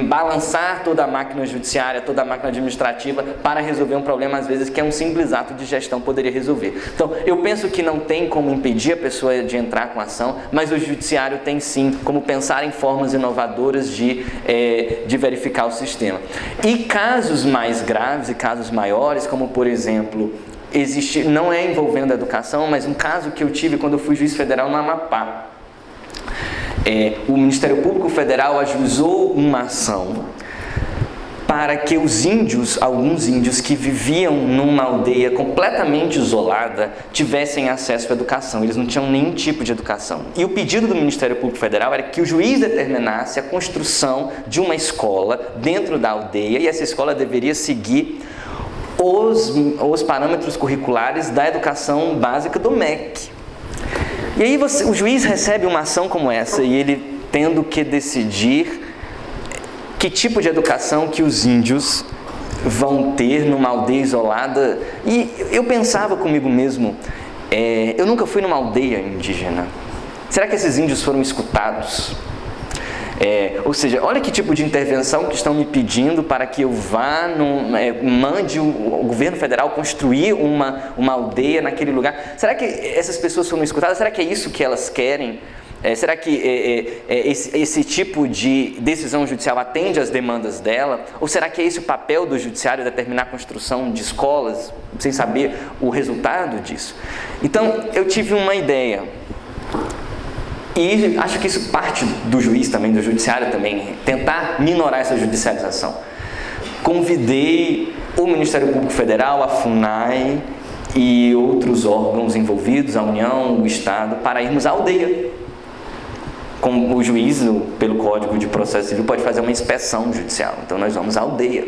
[SPEAKER 1] balançar toda a máquina judiciária, toda a máquina administrativa para resolver um problema, às vezes, que é um simples ato de gestão poderia resolver. Então, eu penso que não tem como impedir a pessoa de entrar com a ação, mas o judiciário tem sim como pensar em formas inovadoras de verificar o sistema. E casos mais graves e casos maiores, como por exemplo, não é envolvendo a educação, mas um caso que eu tive quando eu fui juiz federal no Amapá. O Ministério Público Federal ajuizou uma ação para que alguns índios que viviam numa aldeia completamente isolada tivessem acesso à educação. Eles não tinham nenhum tipo de educação. E o pedido do Ministério Público Federal era que o juiz determinasse a construção de uma escola dentro da aldeia e essa escola deveria seguir os parâmetros curriculares da educação básica do MEC. E aí o juiz recebe uma ação como essa e ele tendo que decidir que tipo de educação que os índios vão ter numa aldeia isolada. E eu pensava comigo mesmo, eu nunca fui numa aldeia indígena. Será que esses índios foram escutados? Ou seja, olha que tipo de intervenção que estão me pedindo para que eu vá, mande o governo federal construir uma aldeia naquele lugar. Será que essas pessoas foram escutadas? Será que é isso que elas querem? Será que esse tipo de decisão judicial atende às demandas dela? Ou será que é esse o papel do judiciário, determinar a construção de escolas, sem saber o resultado disso? Então, eu tive uma ideia. E acho que isso parte do juiz também, do judiciário também, tentar minorar essa judicialização. Convidei o Ministério Público Federal, a FUNAI e outros órgãos envolvidos, a União, o Estado, para irmos à aldeia. Como o juiz, pelo Código de Processo Civil, pode fazer uma inspeção judicial. Então, nós vamos à aldeia.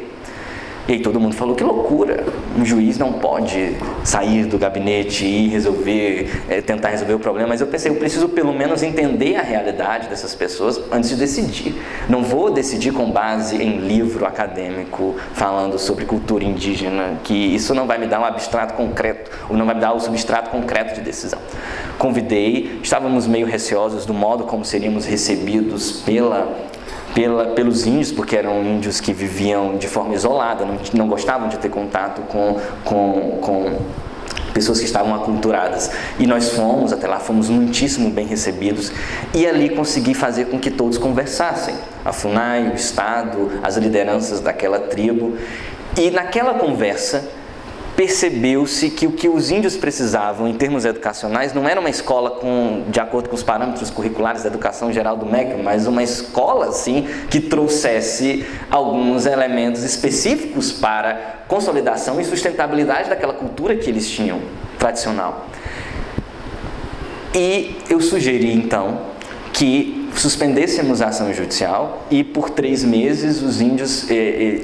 [SPEAKER 1] E aí todo mundo falou, que loucura, um juiz não pode sair do gabinete e tentar resolver o problema. Mas eu pensei, eu preciso pelo menos entender a realidade dessas pessoas antes de decidir. Não vou decidir com base em livro acadêmico falando sobre cultura indígena, que isso não vai me dar um abstrato concreto, ou não vai me dar o substrato concreto de decisão. Convidei, estávamos meio receosos do modo como seríamos recebidos pelos índios, porque eram índios que viviam de forma isolada, não gostavam de ter contato com pessoas que estavam aculturadas. E nós fomos até lá, fomos muitíssimo bem recebidos e ali consegui fazer com que todos conversassem. A FUNAI, o Estado, as lideranças daquela tribo. E naquela conversa, percebeu-se que o que os índios precisavam em termos educacionais não era uma escola de acordo com os parâmetros curriculares da educação geral do MEC, mas uma escola, sim, que trouxesse alguns elementos específicos para consolidação e sustentabilidade daquela cultura que eles tinham, tradicional. E eu sugeri, então, que suspendêssemos a ação judicial e por 3 meses os índios,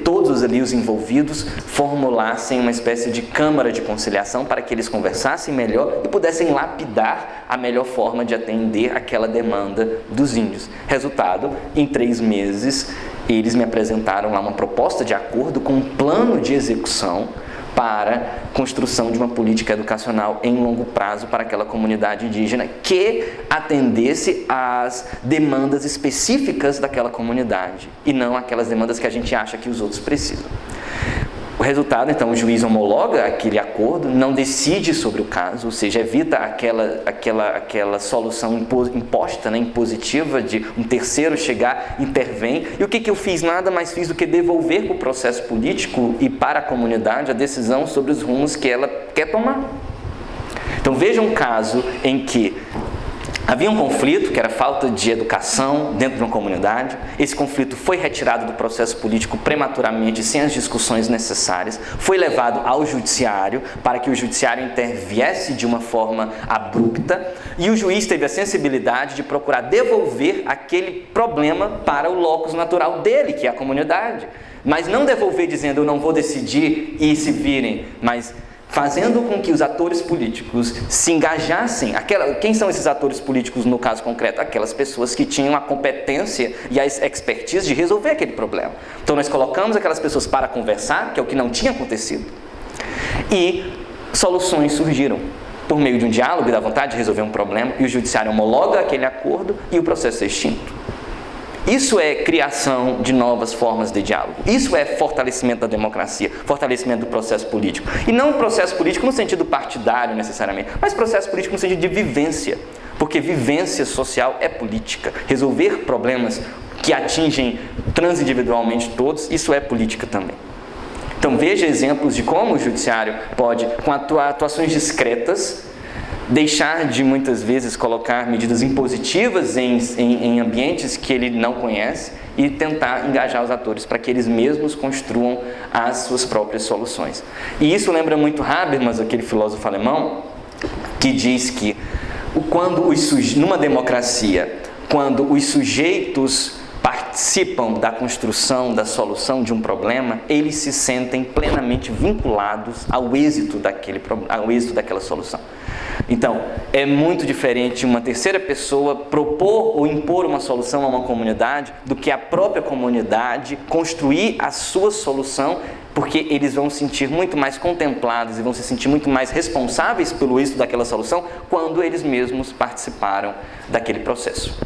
[SPEAKER 1] todos ali os envolvidos, formulassem uma espécie de câmara de conciliação para que eles conversassem melhor e pudessem lapidar a melhor forma de atender aquela demanda dos índios. Resultado, em 3 meses, eles me apresentaram lá uma proposta de acordo com um plano de execução para a construção de uma política educacional em longo prazo para aquela comunidade indígena que atendesse às demandas específicas daquela comunidade e não aquelas demandas que a gente acha que os outros precisam. O resultado, então, o juiz homologa aquele acordo, não decide sobre o caso, ou seja, evita aquela solução imposta, né, impositiva, de um terceiro chegar, intervém. E o que eu fiz? Nada mais fiz do que devolver para o processo político e para a comunidade a decisão sobre os rumos que ela quer tomar. Então, veja um caso em que havia um conflito, que era falta de educação dentro de uma comunidade. Esse conflito foi retirado do processo político prematuramente, sem as discussões necessárias. Foi levado ao judiciário, para que o judiciário interviesse de uma forma abrupta. E o juiz teve a sensibilidade de procurar devolver aquele problema para o locus natural dele, que é a comunidade. Mas não devolver dizendo, eu não vou decidir e se virem, mas fazendo com que os atores políticos se engajassem. Quem são esses atores políticos no caso concreto? Aquelas pessoas que tinham a competência e a expertise de resolver aquele problema. Então nós colocamos aquelas pessoas para conversar, que é o que não tinha acontecido, e soluções surgiram por meio de um diálogo e da vontade de resolver um problema, e o judiciário homologa aquele acordo e o processo é extinto. Isso é criação de novas formas de diálogo. Isso é fortalecimento da democracia, fortalecimento do processo político. E não processo político no sentido partidário necessariamente, mas processo político no sentido de vivência. Porque vivência social é política. Resolver problemas que atingem transindividualmente todos, isso é política também. Então veja exemplos de como o judiciário pode, com atuações discretas, deixar de muitas vezes colocar medidas impositivas em ambientes que ele não conhece e tentar engajar os atores para que eles mesmos construam as suas próprias soluções. E isso lembra muito Habermas, aquele filósofo alemão, que diz que numa democracia, quando os sujeitos participam da construção, da solução de um problema, eles se sentem plenamente vinculados ao êxito daquela solução. Então, é muito diferente uma terceira pessoa propor ou impor uma solução a uma comunidade do que a própria comunidade construir a sua solução, porque eles vão se sentir muito mais contemplados e vão se sentir muito mais responsáveis pelo êxito daquela solução quando eles mesmos participaram daquele processo.